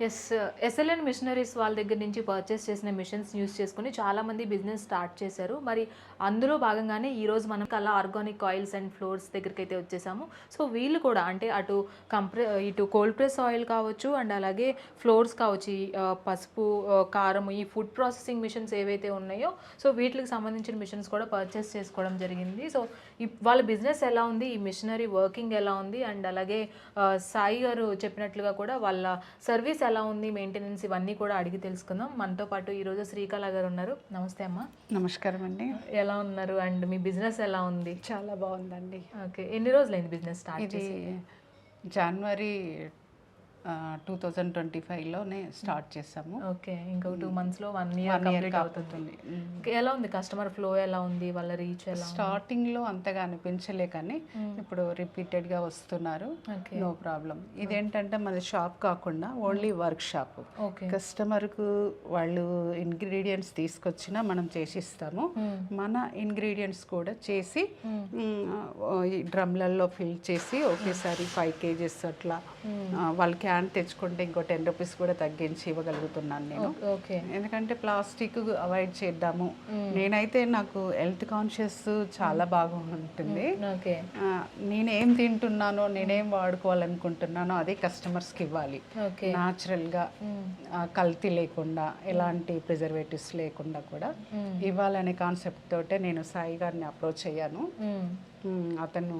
Yes. SLN machineries వాళ్ళ దగ్గర నుంచి పర్చేస్ చేసిన మిషన్స్ యూస్ చేసుకుని చాలామంది బిజినెస్ స్టార్ట్ చేశారు. మరి అందులో భాగంగానే ఈరోజు మనం కల్లా ఆర్గానిక్ ఆయిల్స్ అండ్ ఫ్లోర్స్ దగ్గరికి అయితే వచ్చేసాము. సో వీళ్ళు కూడా అంటే ఇటు కోల్డ్ ప్రెస్ ఆయిల్ కావచ్చు అండ్ అలాగే ఫ్లోర్స్ కావచ్చు, ఈ పసుపు, కారం, ఈ ఫుడ్ ప్రాసెసింగ్ మిషన్స్ ఏవైతే ఉన్నాయో సో వీటికి సంబంధించిన మిషన్స్ కూడా పర్చేస్ చేసుకోవడం జరిగింది. సో వాళ్ళ బిజినెస్ ఎలా ఉంది, ఈ మిషనరీ వర్కింగ్ ఎలా ఉంది అండ్ అలాగే సాయి గారు చెప్పినట్లుగా కూడా వాళ్ళ సర్వీస్ ఎలా ఉంది, మెయింటెనెన్స్, ఇవన్నీ కూడా అడిగి తెలుసుకుందాం. మనతో పాటు ఈరోజు శ్రీకళ గారు ఉన్నారు. నమస్తే అమ్మ. నమస్కారం అండి. ఎలా ఉన్నారు అండ్ మీ బిజినెస్ ఎలా ఉంది? చాలా బాగుందండి. ఓకే, ఎన్ని రోజులైంది బిజినెస్ స్టార్ట్ చేసి? జనవరి 2025లోనే స్టార్ట్ చేసాము. ఓకే, ఇంకో 2 monthsలో 1 year కంప్లీట్ అవుతుంది. ఎలా ఉంది కస్టమర్ ఫ్లో, ఎలా ఉంది వాళ్ళ రీచ్? ఎలా స్టార్టింగ్లో అంతగా అనిపించలే కానీ ఇప్పుడు రిపీటెడ్గా వస్తున్నారు. No problem. ఇదేంటంటే మన షాప్ కాకుండా ఓన్లీ వర్క్ షాప్. కస్టమర్కు వాళ్ళు ఇంగ్రీడియంట్స్ తీసుకొచ్చినా మనం చేసిస్తాము. మన ఇంగ్రీడియంట్స్ కూడా చేసి డ్రమ్లలో ఫిల్ చేసి ఒకేసారి 5 kgs అట్లా వాళ్ళ క్యాన్ తెచ్చుకుంటే ఇంకో 10 రూపీస్ కూడా తగ్గించి ఇవ్వగలుగుతున్నాను నేను. ఎందుకంటే ప్లాస్టిక్ అవాయిడ్ చేద్దాము. నేనైతే నాకు హెల్త్ కాన్షియస్ చాలా బాగా ఉంటుంది. నేనేం తింటున్నానో, నేనేం వాడుకోవాలనుకుంటున్నానో అదే కస్టమర్స్కి ఇవ్వాలి. న్యాచురల్గా కల్తీ లేకుండా, ఎలాంటి ప్రిజర్వేటివ్స్ లేకుండా కూడా ఇవ్వాలనే కాన్సెప్ట్ తోటే నేను సాయి గారిని అప్రోచ్ అయ్యాను. అతను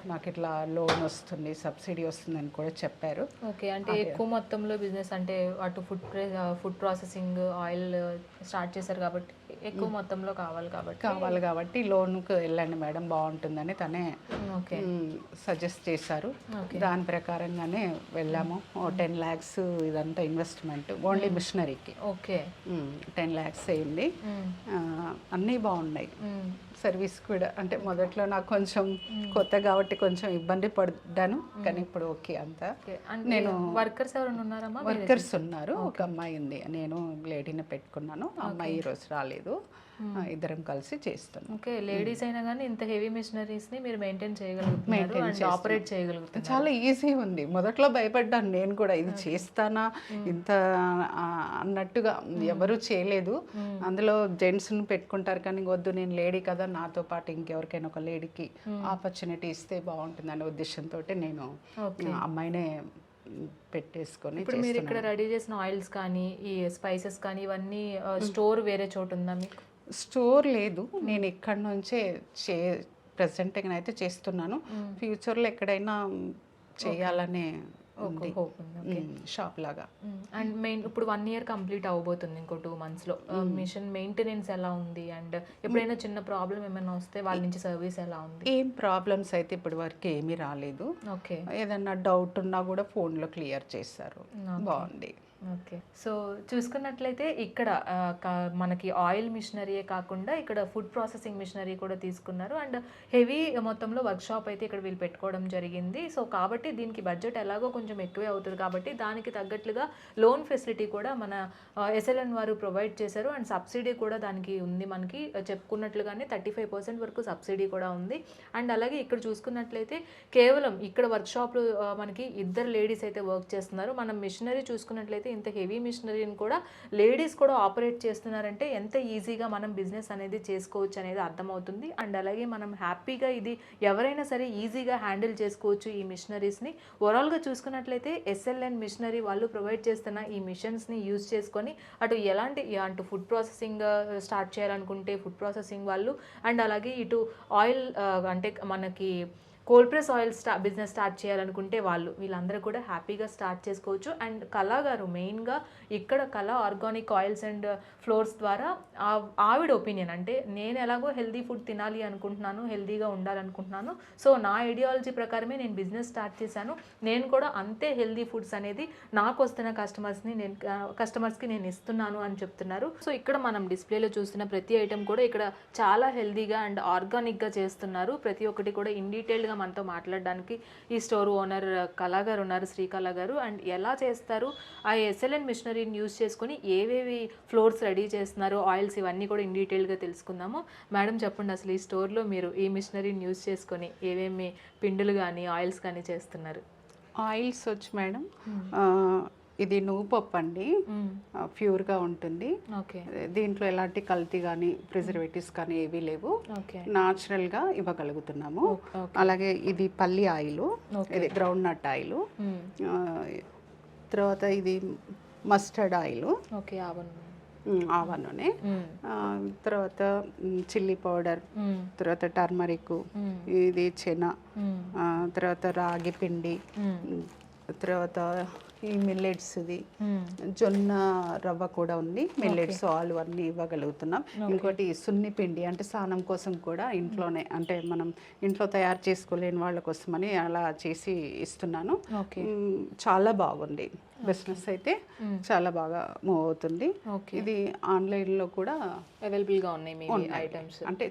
నాకు ఇట్లా లోన్ వస్తుంది, సబ్సిడీ వస్తుంది అని కూడా చెప్పారు. ఓకే, అంటే ఎక్కువ మొత్తంలో బిజినెస్ అంటే అటు ఫుడ్ ప్రాసెసింగ్ ఆయిల్ స్టార్ట్ చేశారు కాబట్టి ఎక్కువ మొత్తంలో కావాలి కాబట్టి లోన్కి వెళ్ళండి మేడం బాగుంటుందని తనే సజెస్ట్ చేశారు. దాని ప్రకారంగానే వెళ్ళాము. 10 lakhs ఇదంతా ఇన్వెస్ట్మెంట్ ఓన్లీ మిషనరీకి. ఓకే, 10 lakhs అయింది. అన్నీ బాగున్నాయి. సర్వీస్ కూడా అంటే మొదట్లో నాకు కొంచెం కొత్త కాబట్టి కొంచెం ఇబ్బంది పడ్డాను, కానీ ఇప్పుడు ఓకే అంతా. నేను వర్కర్స్ ఎవరైనా ఉన్నారమ్మా? వర్కర్స్ ఉన్నారు. ఒక అమ్మాయి ఉంది, నేను లేడీని పెట్టుకున్నాను. అమ్మాయి ఈరోజు రాలేదు, ఇద్దరం కలిసి చేస్తున్నాం. ఓకే, లేడీస్ అయినా కానీ ఇంత హెవీ మిషనరీస్ ని మీరు మెయింటైన్ చేయగలుగుతున్నారు అండ్ ఆపరేట్ చేయగలుగుతారు. చాలా ఈజీ ఉంది. మొదట్లో భయపడ్డాను నేను కూడా, ఇది చేస్తానా ఇంత అన్నట్టుగా. ఎవరు చేయలేదు. అందులో జెంట్స్ని పెట్టుకుంటారు కానీ వద్దు, నేను లేడీ కదా, నాతో పాటు ఇంకెవరికైనా ఒక లేడీకి ఆపర్చునిటీ ఇస్తే బాగుంటుందనే ఉద్దేశంతో నేను అమ్మాయినే పెట్టేసుకొని. ఇప్పుడు మీరు ఇక్కడ రెడీ చేసిన ఆయిల్స్ కానీ ఈ స్పైసెస్ కానీ ఇవన్నీ స్టోర్ వేరే చోటు ఉందా మీకు? స్టోర్ లేదు, నేను ఇక్కడ నుంచే ప్రెసెంట్గా అయితే చేస్తున్నాను. ఫ్యూచర్లో ఎక్కడైనా చేయాలనే షాప్ లాగా. అండ్ ఇప్పుడు 1 year కంప్లీట్ అవ్వబోతుంది ఇంకో 2 monthsలో. మిషన్ మెయింటెనెన్స్ ఎలా ఉంది అండ్ ఎప్పుడైనా చిన్న ప్రాబ్లం ఏమైనా వస్తే వాళ్ళ నుంచి సర్వీస్ ఎలా ఉంది? ఏం ప్రాబ్లమ్స్ అయితే ఇప్పటి వరకు ఏమీ రాలేదు. ఓకే, ఏదన్నా డౌట్ ఉన్నా కూడా ఫోన్లో క్లియర్ చేస్తారు. బాగుంది. ఓకే, సో చూసుకున్నట్లయితే ఇక్కడ మనకి ఆయిల్ మిషనరీయే కాకుండా ఇక్కడ ఫుడ్ ప్రాసెసింగ్ మిషనరీ కూడా తీసుకున్నారు అండ్ హెవీ మొత్తంలో వర్క్ షాప్ అయితే ఇక్కడ వీళ్ళు పెట్టుకోవడం జరిగింది. సో కాబట్టి దీనికి బడ్జెట్ ఎలాగో కొంచెం ఎక్కువే అవుతుంది కాబట్టి దానికి తగ్గట్లుగా లోన్ ఫెసిలిటీ కూడా మన ఎస్ఎల్ఎన్ వారు ప్రొవైడ్ చేశారు అండ్ సబ్సిడీ కూడా దానికి ఉంది. మనకి చెప్పుకున్నట్లుగానే 35% వరకు సబ్సిడీ కూడా ఉంది. అండ్ అలాగే ఇక్కడ చూసుకున్నట్లయితే కేవలం ఇక్కడ వర్క్ షాప్ మనకి 2 లేడీస్ అయితే వర్క్ చేస్తున్నారు. మనం మిషనరీ చూసుకున్నట్లయితే ఇంత హెవీ మిషనరీని కూడా లేడీస్ కూడా ఆపరేట్ చేస్తున్నారంటే ఎంత ఈజీగా మనం బిజినెస్ అనేది చేసుకోవచ్చు అనేది అర్థమవుతుంది. అండ్ అలాగే మనం హ్యాపీగా ఇది ఎవరైనా సరే ఈజీగా హ్యాండిల్ చేసుకోవచ్చు ఈ మిషనరీస్ని. ఓవరాల్గా చూసుకున్నట్లయితే ఎస్ఎల్ఎన్ మిషనరీ వాళ్ళు ప్రొవైడ్ చేస్తున్న ఈ మిషన్స్ని యూజ్ చేసుకొని అటు ఫుడ్ ప్రాసెసింగ్ స్టార్ట్ చేయాలనుకుంటే ఫుడ్ ప్రాసెసింగ్ వాళ్ళు అండ్ అలాగే ఇటు ఆయిల్ అంటే మనకి cold press oil business start చేయాలనుకుంటే వీళ్ళందరూ కూడా హ్యాపీగా స్టార్ట్ చేసుకోవచ్చు. అండ్ కళా గారు మెయిన్గా ఇక్కడ కళా ఆర్గానిక్ ఆయిల్స్ అండ్ ఫ్లోర్స్ ద్వారా ఆవిడ ఒపీనియన్ అంటే నేను ఎలాగో హెల్దీ ఫుడ్ తినాలి అనుకుంటున్నాను, హెల్దీగా ఉండాలనుకుంటున్నాను, సో నా ఐడియాలజీ ప్రకారమే నేను బిజినెస్ స్టార్ట్ చేశాను, నేను కూడా అంతే హెల్దీ ఫుడ్స్ అనేది నాకు వస్తున్న కస్టమర్స్కి నేను ఇస్తున్నాను అని చెప్తున్నారు. సో ఇక్కడ మనం డిస్ప్లేలో చూస్తున్న ప్రతి ఐటెం కూడా ఇక్కడ చాలా హెల్దీగా అండ్ ఆర్గానిక్గా చేస్తున్నారు. ప్రతి ఒక్కటి కూడా ఇన్ డీటెయిల్గా మనతో మాట్లాడడానికి ఈ స్టోర్ ఓనర్ కళా గారు ఉన్నారు, శ్రీకళ గారు. అండ్ ఎలా చేస్తారు, ఆ ఎస్ఎల్ఎన్ మిషనరీని యూజ్ చేసుకుని ఏవేవి ఫ్లోర్స్ రెడీ చేస్తున్నారు, ఆయిల్స్, ఇవన్నీ కూడా ఇన్ డీటెయిల్గా తెలుసుకుందాము. మేడం చెప్పండి, అసలు ఈ స్టోర్లో మీరు ఈ మిషనరీని యూజ్ చేసుకొని ఏవేమి పిండులు కానీ ఆయిల్స్ కానీ చేస్తున్నారు? ఆయిల్స్ వచ్చి మేడం ఇది నువ్వు పప్పు అండి, ప్యూర్గా ఉంటుంది. ఓకే. దీంట్లో ఎలాంటి కల్తీ కానీ ప్రిజర్వేటివ్స్ కానీ ఏవీ లేవు, ఓకే. న్యాచురల్గా ఇవ్వగలుగుతున్నాము. అలాగే ఇది పల్లి ఆయిల్, ఇది గ్రౌండ్ నట్ ఆయిల్, తర్వాత ఇది మస్టర్డ్ ఆయిల్, ఓకే. ఆవ నూనె, తర్వాత చిల్లీ పౌడర్, తర్వాత టర్మరిక్, ఇది చెన, తర్వాత రాగి పిండి, తర్వాత ఈ మిల్లెట్స్ది జొన్న రవ్వ కూడా ఉంది, మిల్లెట్స్ ఆలు అన్నీ ఇవ్వగలుగుతున్నాం. ఇంకోటి సున్ని పిండి అంటే స్నానం కోసం కూడా ఇంట్లోనే, అంటే మనం ఇంట్లో తయారు చేసుకోలేని వాళ్ళ కోసమని అలా చేసి ఇస్తున్నాను. చాలా బాగుంది బిజినెస్ అయితే, చాలా బాగా మూవ్ అవుతుంది. ఇది ఆన్లైన్లో కూడా అవైలబుల్గా ఉన్నాయి మీ ఐటమ్స్, అంటే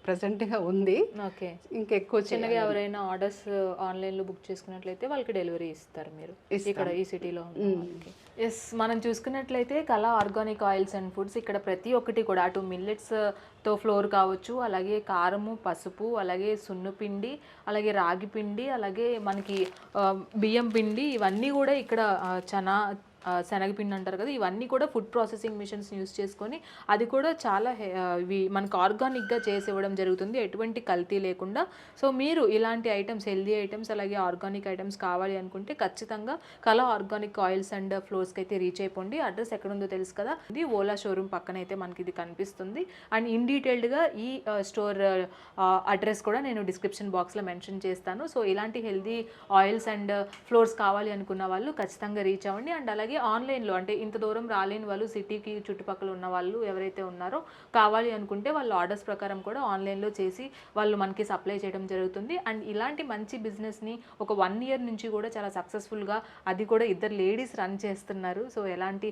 ప్రజెంట్గా ఉంది. ఓకే. ఇంకెక్కువ చిన్నగా ఎవరైనా ఆర్డర్స్ ఆన్లైన్లో బుక్ చేసుకున్నట్లయితే వాళ్ళకి డెలివరీ ఇస్తారు మీరు ఇక్కడ ఈ సిటీలో? ఎస్, మనం చూసుకున్నట్లయితే కళా ఆర్గానిక్ ఆయిల్స్ అండ్ ఫుడ్స్ ఇక్కడ ప్రతి ఒక్కటి కూడా అటు మిల్లెట్స్తో ఫ్లోర్ కావచ్చు, అలాగే కారము, పసుపు, అలాగే సున్నుపిండి, అలాగే రాగి పిండి, అలాగే మనకి బియ్యం పిండి, ఇవన్నీ కూడా ఇక్కడ శనగపిండి అంటారు కదా, ఇవన్నీ కూడా ఫుడ్ ప్రాసెసింగ్ మిషన్స్ యూస్ చేసుకొని అది కూడా చాలా ఇవి మనకు ఆర్గానిక్గా చేసి ఇవ్వడం జరుగుతుంది, ఎటువంటి కల్తీ లేకుండా. సో మీరు ఇలాంటి ఐటమ్స్, హెల్దీ ఐటమ్స్, అలాగే ఆర్గానిక్ ఐటమ్స్ కావాలి అనుకుంటే ఖచ్చితంగా కళా ఆర్గానిక్ ఆయిల్స్ అండ్ ఫ్లోర్స్కి అయితే రీచ్ అయిపోండి. అడ్రస్ ఎక్కడ ఉందో తెలుసు కదా, ఇది ఓలా షోరూమ్ పక్కన అయితే మనకి ఇది కనిపిస్తుంది. అండ్ ఇన్ డీటెయిల్డ్గా ఈ స్టోర్ అడ్రస్ కూడా నేను డిస్క్రిప్షన్ బాక్స్లో మెన్షన్ చేస్తాను. సో ఇలాంటి హెల్దీ ఆయిల్స్ అండ్ ఫ్లోర్స్ కావాలి అనుకున్న వాళ్ళు ఖచ్చితంగా రీచ్ అవ్వండి. అండ్ అలాగే ఆన్లైన్లో, అంటే ఇంత దూరం రాలేని వాళ్ళు, సిటీకి చుట్టుపక్కల ఉన్న వాళ్ళు ఎవరైతే ఉన్నారో కావాలి అనుకుంటే వాళ్ళు ఆర్డర్స్ ప్రకారం కూడా ఆన్లైన్లో చేసి వాళ్ళు మనకి సప్లై చేయడం జరుగుతుంది. అండ్ ఇలాంటి మంచి బిజినెస్ని ఒక 1 year నుంచి కూడా చాలా సక్సెస్ఫుల్గా, అది కూడా 2 లేడీస్ రన్ చేస్తున్నారు. సో ఎలాంటి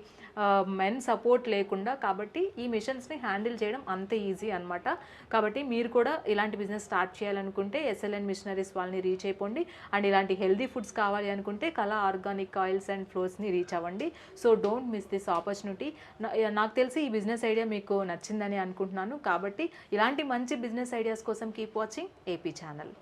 మెన్ సపోర్ట్ లేకుండా, కాబట్టి ఈ మిషన్స్ని హ్యాండిల్ చేయడం అంత ఈజీ అనమాట. కాబట్టి మీరు కూడా ఇలాంటి బిజినెస్ స్టార్ట్ చేయాలనుకుంటే SLN మిషనరీస్ వాళ్ళని రీచ్ అయిపోండి. అండ్ ఇలాంటి హెల్దీ ఫుడ్స్ కావాలి అనుకుంటే కళా ఆర్గానిక్ ఆయిల్స్ అండ్ ఫ్లోర్స్ని రీచ్ అవ్వండి. So don't miss this opportunity. నాకు తెలిసి ఈ బిజినెస్ ఐడియా మీకు నచ్చిందని అనుకుంటున్నాను. కాబట్టి ఇలాంటి మంచి బిజినెస్ ఐడియాస్ కోసం కీప్ వాచింగ్ AP ఛానల్.